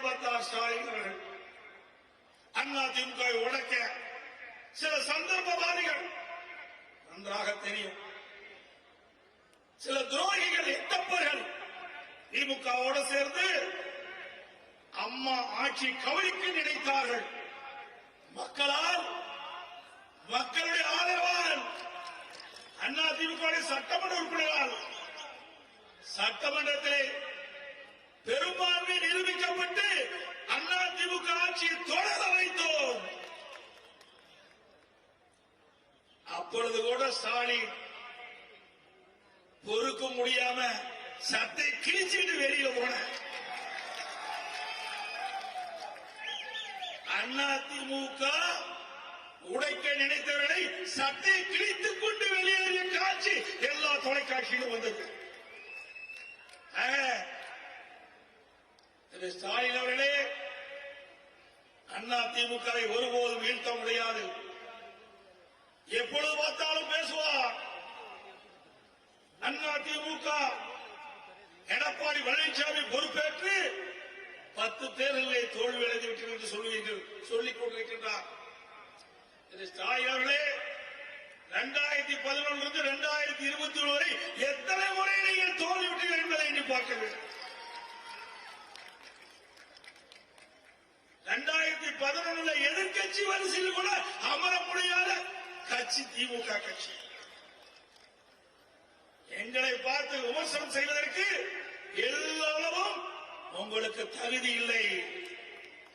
பார்த்தார் ஸ்டாலின் அவர்கள். அதிமுகவை உடைக்க சில சந்தர்ப்பவாதிகள் நன்றாக தெரியும், சில துரோகிகள் எட்டப்பர்கள் திமுகவோடு சேர்ந்து அம்மா ஆட்சி கவிழ்க்க நினைத்தார்கள். மக்களால், மக்களுடைய ஆதரவால், அதிமுக சட்டமன்ற உறுப்பினரால் சட்டமன்றத்திலே பெரும்பான்மை நிரூபிக்கப்பட்டு அதிமுக ஆட்சியை தொடர வைத்தோம். அப்பொழுது கூட ஸ்டாலின் பொறுக்க முடியாம சட்டை கிழிச்சிட்டு வெளியில போன அதிமுக உடைக்க நினைத்தவர்களை சட்டை கிழித்துக் கொண்டு வெளியேறிய காட்சி எல்லா தொலைக்காட்சியிலும் வந்தது. ஸ்டாலின் அவர்களே, அதிமுகவை ஒருபோதும் வீழ்த்த முடியாது. எப்பொழுது பார்த்தாலும் பேசுவார். அதிமுக எடப்பாடி பழனிசாமி பொறுப்பேற்று 10 தேர்தலிலே தோல்வி அடைந்து விட்டது என்று சொல்லுவீர்கள், சொல்லிக் கொண்டிருக்கின்றார். ஸ்டாலின் அவர்களே, 2011 2021 வரை எத்தனை முறை நீங்கள் தோல்வி விட்டீர்கள் என்பதை எண்ணி பார்க்க வேண்டும். 2011 எதிர்கட்சி வரிசையில் கூட அமர முடியாத கட்சி திமுக கட்சி. எங்களை பார்த்து விமர்சனம் செய்வதற்கு எல்லளவும் உங்களுக்கு தகுதி இல்லை.